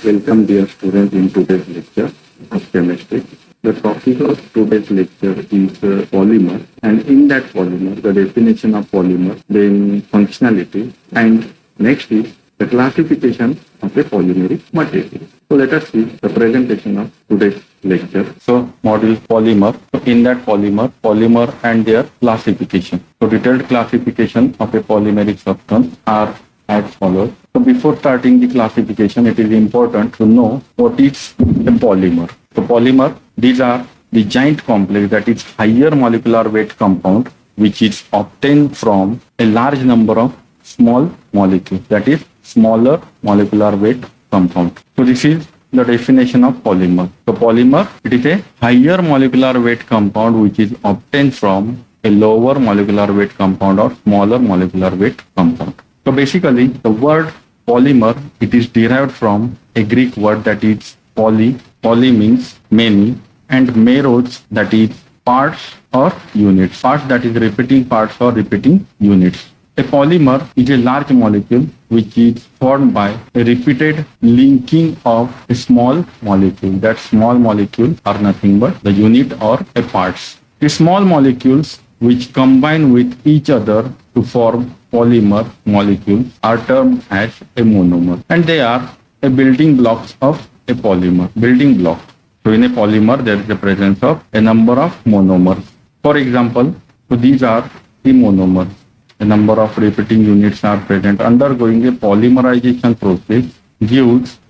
Welcome dear students in today's lecture of chemistry. The topic of today's lecture is polymer, and in that polymer the definition of polymer, then functionality, and next is the classification of a polymeric material. So let us see the presentation of today's lecture. So module polymer. So in that polymer and their classification. So detailed classification of a polymeric substance are as follows. So before starting the classification, it is important to know what is a polymer. So polymer, these are the giant complex, that is higher molecular weight compound, which is obtained from a large number of small molecules, that is smaller molecular weight compound. So this is the definition of polymer. So polymer, it is a higher molecular weight compound which is obtained from a lower molecular weight compound or smaller molecular weight compound. So basically, the word polymer, it is derived from a Greek word that is poly. Poly means many, and meros, that is parts or units. Parts, that is repeating parts or repeating units. A polymer is a large molecule which is formed by a repeated linking of a small molecule. That small molecule are nothing but the unit or a parts. The small molecules which combine with each other to form polymer molecules are termed as a monomer, and they are a building blocks of a polymer. Building block. So in a polymer there is the presence of a number of monomers. For example, so these are the monomers. A number of repeating units are present. Undergoing a polymerization process gives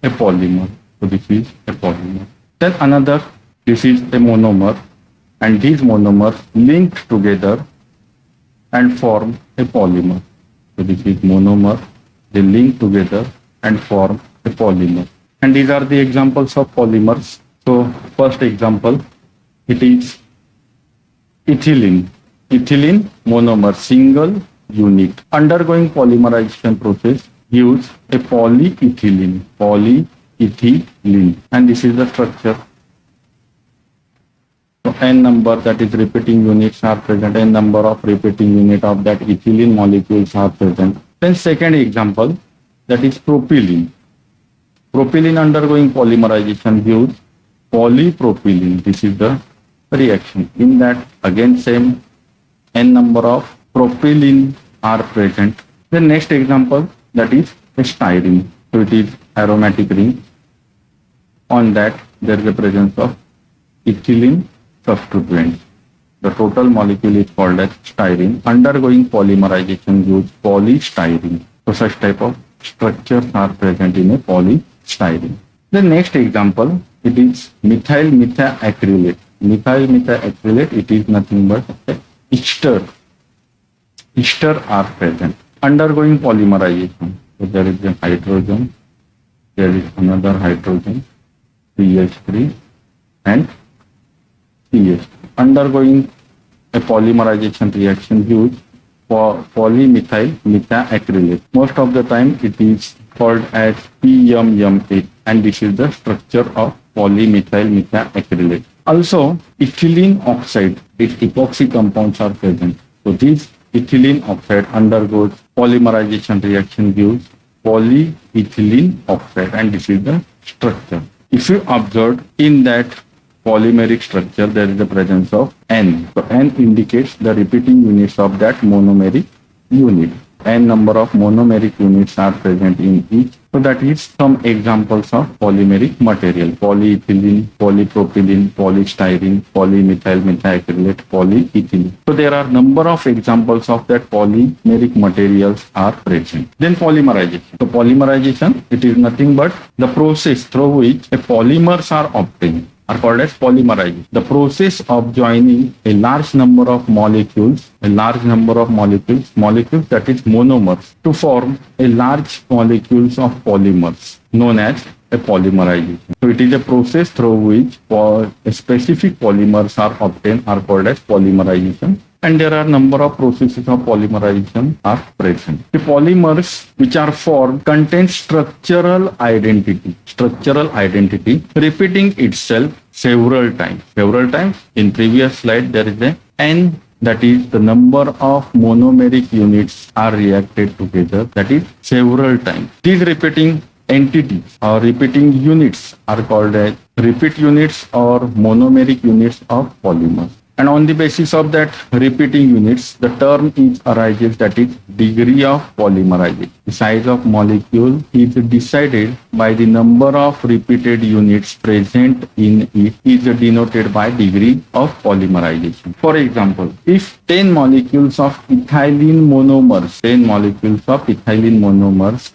a polymer. So this is a polymer. Then another, this is a monomer, and these monomers linked together and form a polymer. So this is monomer, they link together and form a polymer. And these are the examples of polymers. So first example, it is ethylene. Ethylene monomer, single unit. Undergoing polymerization process gives a polyethylene. Polyethylene. And this is the structure. So n number, that is repeating units are present, n number of repeating unit of that ethylene molecules are present. Then second example, that is propylene. Propylene undergoing polymerization gives polypropylene. This is the reaction. In that again same n number of propylene are present. The next example, that is a styrene. So it is aromatic ring. On that there is a presence of ethylene substituents. The total molecule is called as styrene. Undergoing polymerization gives polystyrene. So such type of structures are present in a polystyrene. The next example, it is methyl methacrylate. Methyl methacrylate, it is nothing but ester. Ester are present. Undergoing polymerization. So there is a hydrogen, there is another hydrogen, CH3 and CH. Undergoing a polymerization reaction gives polymethyl methacrylate. Most of the time it is called as PMMA, and this is the structure of polymethyl methacrylate. Also, ethylene oxide, its epoxy compounds are present. So this ethylene oxide undergoes polymerization reaction gives polyethylene oxide, and this is the structure. If you observe in that polymeric structure, there is the presence of N. So N indicates the repeating units of that monomeric unit. N number of monomeric units are present in each. So that is some examples of polymeric material. Polyethylene, polypropylene, polystyrene, polymethyl methacrylate, polyethylene. So there are number of examples of that polymeric materials are present. Then polymerization. So polymerization, it is nothing but the process through which a polymers are obtained, are called as polymerization. The process of joining a large number of molecules that is monomers, to form a large molecules of polymers known as a polymerization. So it is a process through which specific polymers are obtained, are called as polymerization. And there are number of processes of polymerization are present. The polymers which are formed contain structural identity, repeating itself several times. In previous slide there is a N, that is the number of monomeric units are reacted together, that is several times. These repeating entities or repeating units are called as repeat units or monomeric units of polymers. And on the basis of that repeating units, the term is arises, that is degree of polymerization. The size of molecule is decided by the number of repeated units present in it is denoted by degree of polymerization. For example, if 10 molecules of ethylene monomers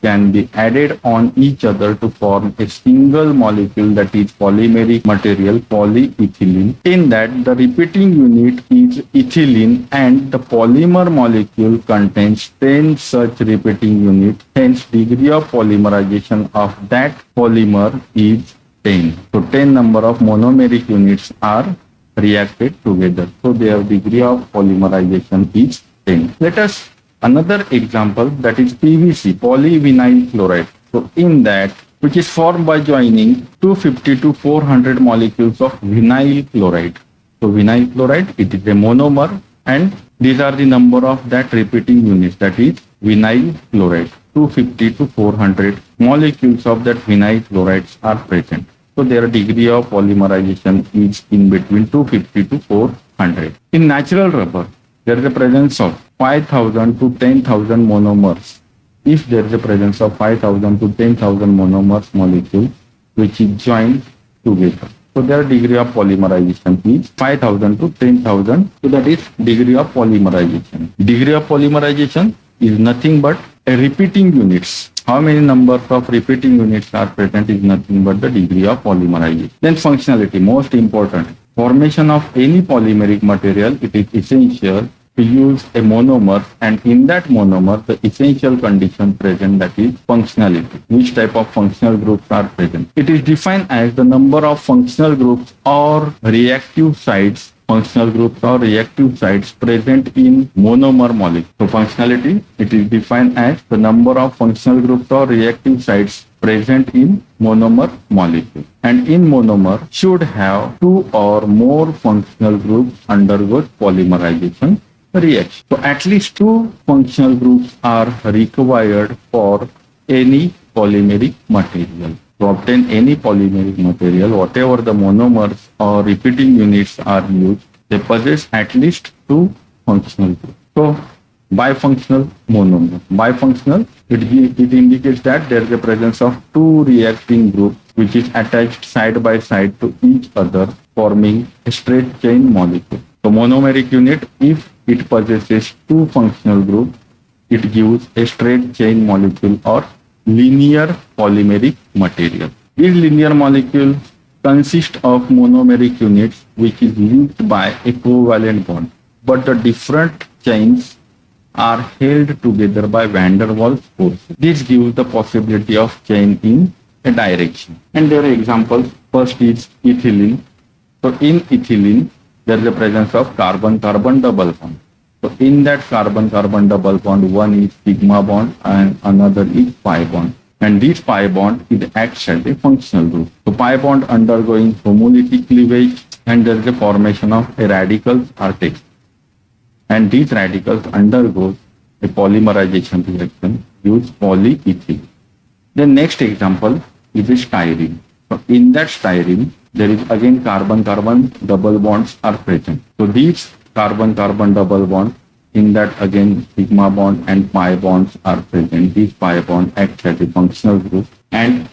can be added on each other to form a single molecule, that is polymeric material polyethylene, in that the repeating unit is ethylene and the polymer molecule contains 10 such repeating units, hence degree of polymerization of that polymer is 10. So 10 number of monomeric units are reacted together. So their degree of polymerization is 10. Let us another example, that is PVC, polyvinyl chloride. So in that, which is formed by joining 250 to 400 molecules of vinyl chloride. So vinyl chloride, it is a monomer, and these are the number of that repeating units, that is vinyl chloride. 250 to 400 molecules of that vinyl chlorides are present. So their degree of polymerization is in between 250 to 400. In natural rubber, there is a presence of 5,000 to 10,000 monomers. If there is a presence of 5,000 to 10,000 monomers molecule which is joined together, so their degree of polymerization is 5,000 to 10,000. So that is degree of polymerization. Degree of polymerization is nothing but a repeating units. How many numbers of repeating units are present is nothing but the degree of polymerization. Then functionality, most important. Formation of any polymeric material, it is essential to use a monomer, and in that monomer the essential condition present, that is functionality. Which type of functional groups are present? It is defined as the number of functional groups or reactive sites present in monomer molecule. So functionality, it is defined as the number of functional groups or reactive sites present in monomer molecule. And in monomer should have two or more functional groups undergoes polymerization reaction. So at least two functional groups are required for any polymeric material. To obtain any polymeric material, whatever the monomers or repeating units are used, they possess at least two functional groups. So bifunctional monomer. Bifunctional, it indicates that there is a presence of two reacting groups which is attached side by side to each other, forming a straight chain molecule. So monomeric unit, if it possesses two functional groups, it gives a straight chain molecule or linear polymeric material. These linear molecules consist of monomeric units which is linked by a covalent bond, but the different chains are held together by van der Waals force. This gives the possibility of chain in a direction. And there are examples. First is ethylene. So in ethylene, there is the presence of carbon-carbon double bond. So in that carbon-carbon double bond, one is sigma bond and another is pi bond. And this pi bond, it acts as a functional group. So pi bond undergoing homolytic cleavage, and there is a formation of a radicals are taken. And these radicals undergo a polymerization reaction, use polyethylene. The next example is styrene. So in that styrene, there is again carbon-carbon double bonds are present. So these carbon-carbon double bond, in that again sigma bond and pi bonds are present. These pi bond acts as a functional group, and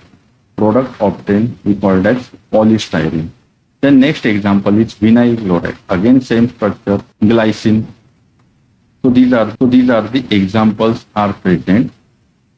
product obtained we call as polystyrene. The next example is vinyl chloride. Again same structure, glycine. So these are the examples are present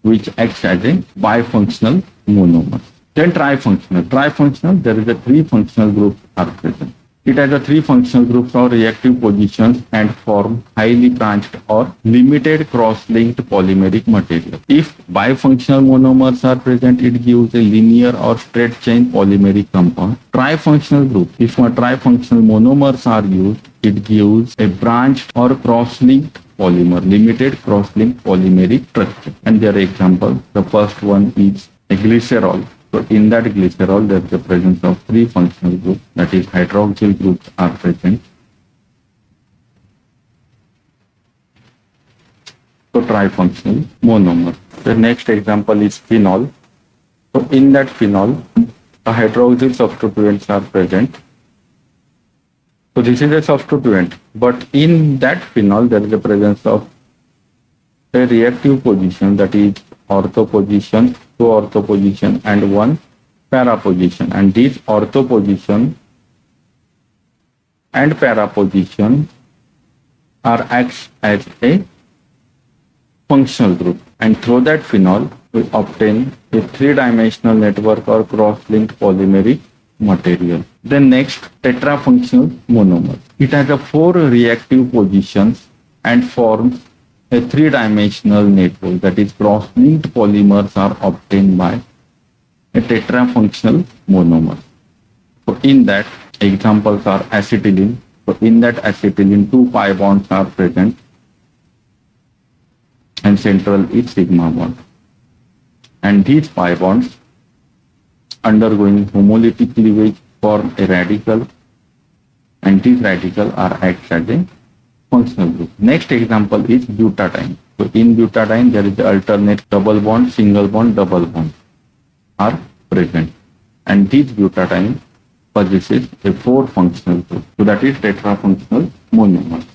which acts as a bifunctional monomer. Then trifunctional. Trifunctional, there is a three functional groups are present. It has a three functional groups or reactive positions and form highly branched or limited cross-linked polymeric material. If bifunctional monomers are present, it gives a linear or straight chain polymeric compound. Trifunctional group, if trifunctional monomers are used, it gives a branched or cross-linked polymer, limited cross-linked polymeric structure. And there are examples. The first one is a glycerol. So in that glycerol, there is the presence of three functional groups, that is hydroxyl groups are present. So trifunctional monomer. The next example is phenol. So in that phenol, the hydroxyl substituents are present. So this is a substituent, but in that phenol there is a presence of a reactive position, that is ortho position, two ortho position and one para position, and these ortho position and para position are acts as a functional group, and through that phenol we obtain a three-dimensional network or cross-linked polymeric material. Then next, tetrafunctional monomer. It has a four reactive positions and forms a three-dimensional network, that is cross-linked polymers are obtained by a tetrafunctional monomer. So in that, examples are acetylene. So in that acetylene, two pi bonds are present and central is sigma bond. And these pi bonds undergoing homolytic cleavage form a radical, and these radical are acts as a functional group. Next example is butadiene. So in butadiene there is the alternate double bond, single bond, double bond are present, and this butadiene possesses a four functional group. So that is tetrafunctional monomer.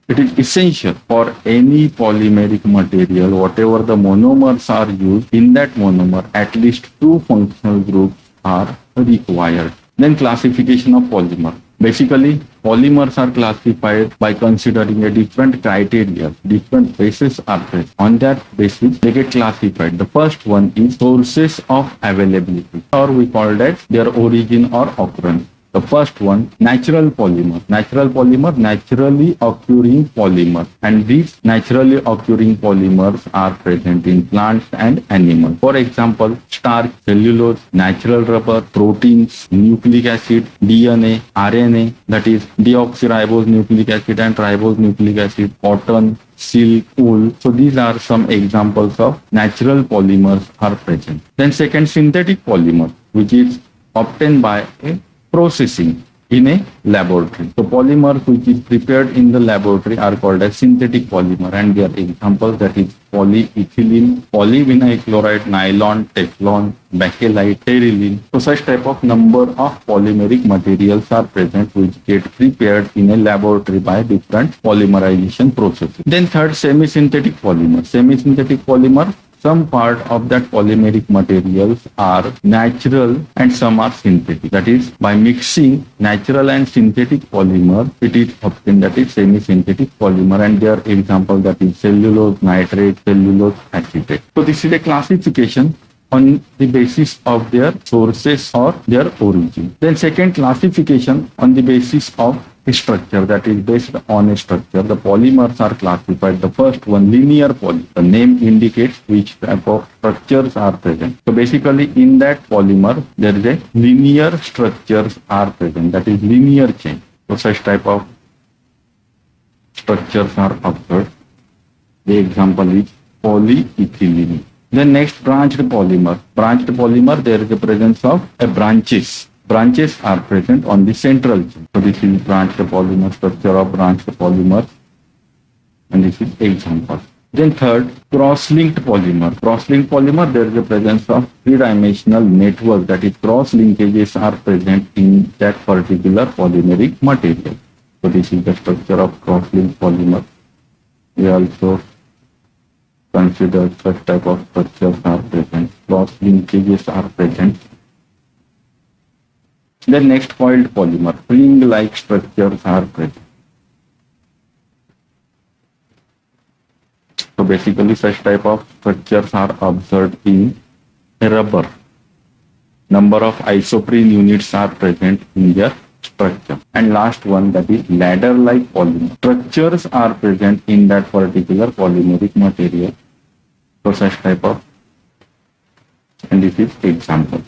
It is essential for any polymeric material, whatever the monomers are used, in that monomer at least two functional groups are required. Then classification of polymer. Basically, polymers are classified by considering a different criteria, different bases are present. On that basis, they get classified. The first one is sources of availability, or we call that their origin or occurrence. The first one, natural polymer. Natural polymer, naturally occurring polymer. And these naturally occurring polymers are present in plants and animals. For example, starch, cellulose, natural rubber, proteins, nucleic acid, DNA, RNA, that is deoxyribose nucleic acid and ribose nucleic acid, cotton, silk, wool. So these are some examples of natural polymers are present. Then second, synthetic polymer, which is obtained by a processing in a laboratory. So polymers which is prepared in the laboratory are called as synthetic polymer, and their examples, that is polyethylene, polyvinyl chloride, nylon, teflon, bakelite, terylene. So such type of number of polymeric materials are present which get prepared in a laboratory by different polymerization processes. Then third, semi-synthetic polymer. Semi-synthetic polymer, some part of that polymeric materials are natural and some are synthetic. That is, by mixing natural and synthetic polymer, it is obtained, that is semi-synthetic polymer, and their example, that is cellulose nitrate, cellulose acetate. So this is a classification on the basis of their sources or their origin. Then second, classification on the basis of a structure, that is based on a structure. The polymers are classified. The first one, linear poly. The name indicates which type of structures are present. So basically in that polymer there is a linear structures are present, that is linear chain. So such type of structures are observed. The example is polyethylene. Then next, branched polymer. Branched polymer, there is a presence of a branches. Branches are present on the central chain. So this is branched polymer, structure of branched polymer, and this is example. Then third, cross-linked polymer. Cross-linked polymer, there is a presence of three-dimensional network, that is cross linkages are present in that particular polymeric material. So this is the structure of cross-linked polymer. We also consider such type of structures are present. Cross linkages are present. Then next, coiled polymer. Ring-like structures are present. So basically such type of structures are observed in a rubber. Number of isoprene units are present in their structure. And last one, that is ladder-like polymer. Structures are present in that particular polymeric material. So such type of, and this is example.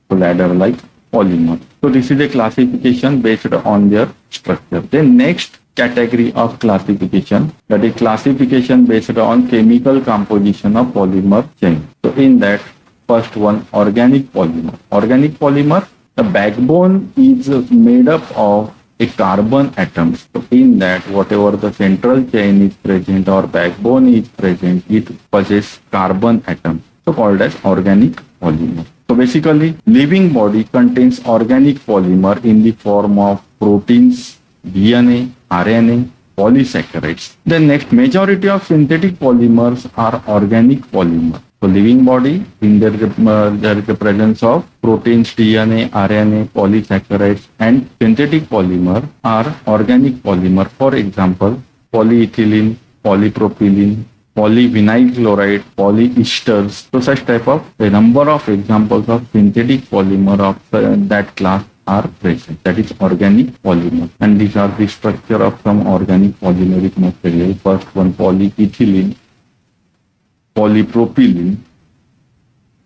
So ladder-like polymer. So this is a classification based on their structure. Then next category of classification, that is classification based on chemical composition of polymer chain. So in that, first one, organic polymer. Organic polymer, the backbone is made up of a carbon atoms. So in that, whatever the central chain is present or backbone is present, it possesses carbon atoms. So called as organic polymer. So basically, living body contains organic polymer in the form of proteins, DNA, RNA, polysaccharides. The next majority of synthetic polymers are organic polymers. So living body, in there is the presence of proteins, DNA, RNA, polysaccharides, and synthetic polymer are organic polymer. For example, polyethylene, polypropylene, polyvinyl chloride, polyesters. So such type of a number of examples of synthetic polymer of that class are present. That is organic polymer. And these are the structure of some organic polymeric material. First one, polyethylene, polypropylene,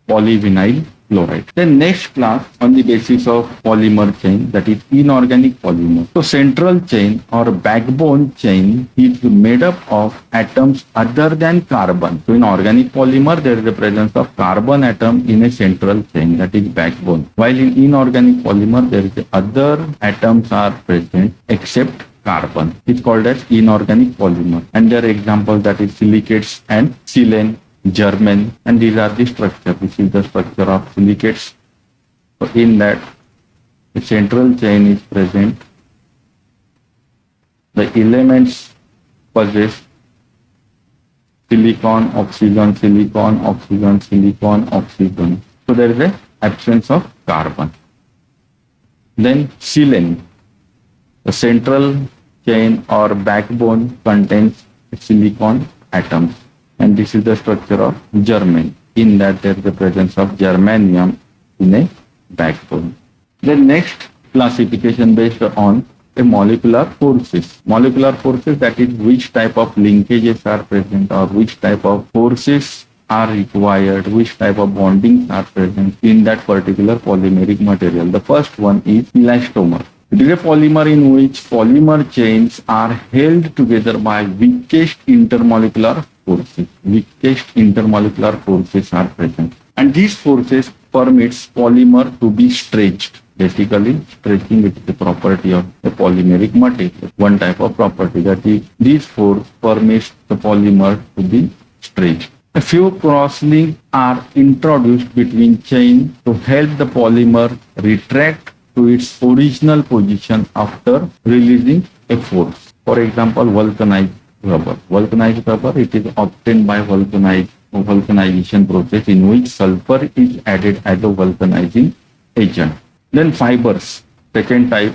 polyvinyl chloride. The next class on the basis of polymer chain, that is inorganic polymer. So central chain or backbone chain is made up of atoms other than carbon. So in organic polymer there is the presence of carbon atom in a central chain, that is backbone. While in inorganic polymer there is the other atoms are present except carbon. It's called as inorganic polymer. And there are examples, that is silicates and silane, German, and these are the structure. This is the structure of silicates. So in that the central chain is present. The elements possess silicon, oxygen, silicon, oxygen, silicon, oxygen. So there is an absence of carbon. Then silane. The central chain or backbone contains silicon atoms. And this is the structure of germane. In that there is the presence of germanium in a backbone. The next classification based on a molecular forces. Molecular forces, that is which type of linkages are present or which type of forces are required, which type of bondings are present in that particular polymeric material. The first one is elastomer. It is a polymer in which polymer chains are held together by weakest intermolecular forces. Weakest intermolecular forces are present. And these forces permits polymer to be stretched. Basically, stretching is the property of the polymeric material. One type of property, that is, these force permits the polymer to be stretched. A few crosslinks are introduced between chains to help the polymer retract to its original position after releasing a force. For example, vulcanized rubber. Vulcanized rubber, it is obtained by vulcanization process in which sulfur is added as a vulcanizing agent. Then fibers, second type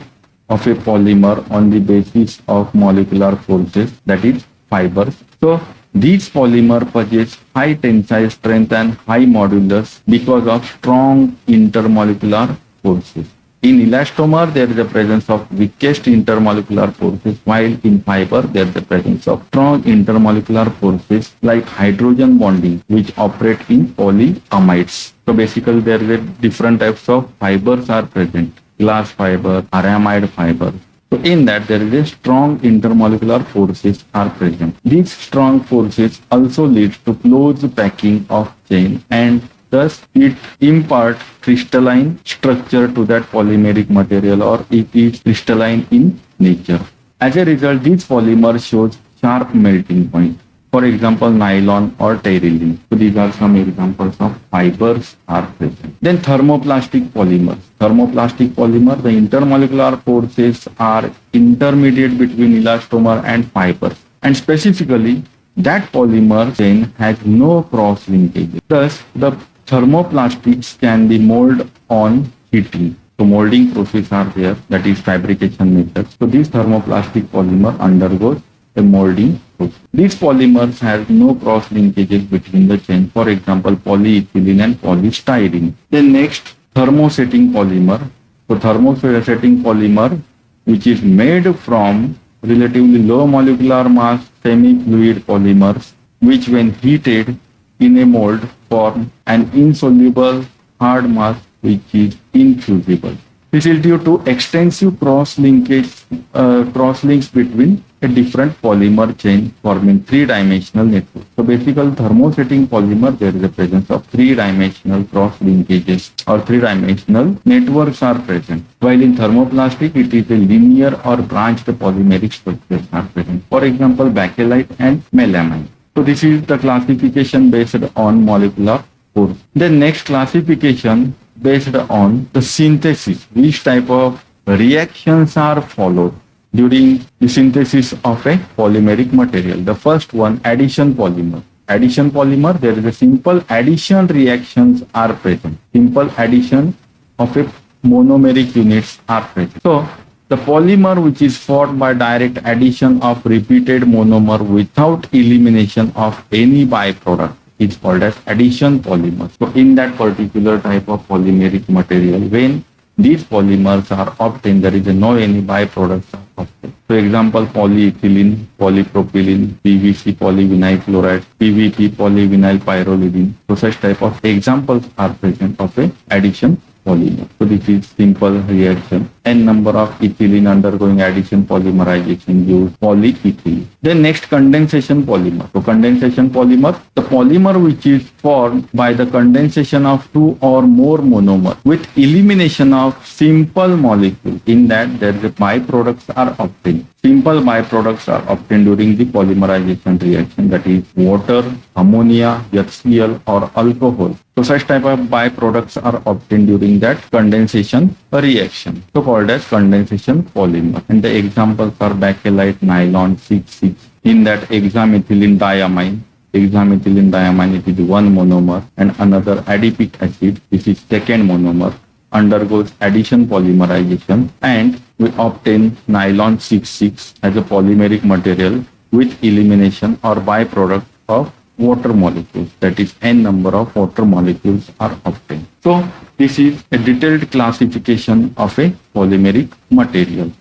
of a polymer on the basis of molecular forces, that is fibers. So these polymer possess high tensile strength and high modulus because of strong intermolecular forces. In elastomer, there is the presence of weakest intermolecular forces, while in fiber, there is the presence of strong intermolecular forces like hydrogen bonding, which operate in polyamides. So basically, there is a different types of fibers are present: glass fiber, aramide fiber. So in that, there is a strong intermolecular forces are present. These strong forces also lead to close packing of chain, and thus it imparts crystalline structure to that polymeric material, or it is crystalline in nature. As a result, these polymers shows sharp melting point. For example, nylon or terylene. So these are some examples of fibers are present. Then thermoplastic polymers. Thermoplastic polymer, the intermolecular forces are intermediate between elastomer and fibers. And specifically, that polymer chain has no cross linkage. Thus, the thermoplastics can be molded on heating. So molding process are there, that is fabrication methods. So this thermoplastic polymer undergoes a molding process. These polymers have no cross linkages between the chain. For example, polyethylene and polystyrene. Then next, thermosetting polymer. So thermosetting polymer, which is made from relatively low molecular mass semi-fluid polymers, which when heated in a mold form an insoluble hard mass which is infusible. This is due to extensive cross-links between a different polymer chain forming three-dimensional network. So basically, thermosetting polymer, there is a presence of three-dimensional cross-linkages or three-dimensional networks are present. While in thermoplastic, it is a linear or branched polymeric structures are present. For example, bakelite and melamine. So this is the classification based on molecular course. The next classification based on the synthesis, which type of reactions are followed during the synthesis of a polymeric material. The first one, addition polymer. Addition polymer, there is a simple addition reactions are present. Simple addition of a monomeric units are present. So the polymer which is formed by direct addition of repeated monomer without elimination of any byproduct is called as addition polymer. So in that particular type of polymeric material, when these polymers are obtained, there is no any byproducts are obtained. So example, polyethylene, polypropylene, PVC, polyvinyl chloride, PVP, polyvinyl pyrrolidine. So such type of examples are present of a addition polymer. So this is simple reaction. N number of ethylene undergoing addition polymerization gives polyethylene. Then next, condensation polymer. So condensation polymer, the polymer which is formed by the condensation of two or more monomer with elimination of simple molecule. In that there the byproducts are obtained. Simple byproducts are obtained during the polymerization reaction, that is water, ammonia, HCl or alcohol. So such type of byproducts are obtained during that condensation reaction. So called as condensation polymer. And the examples are bakelite, nylon, 6,6. In that hexamethylene diamine. Hexamethylene diamine, it is one monomer, and another adipic acid, this is second monomer, undergoes addition polymerization, and we obtain nylon 6,6 as a polymeric material with elimination or byproduct of water molecules, that is n number of water molecules are obtained. So this is a detailed classification of a polymeric material.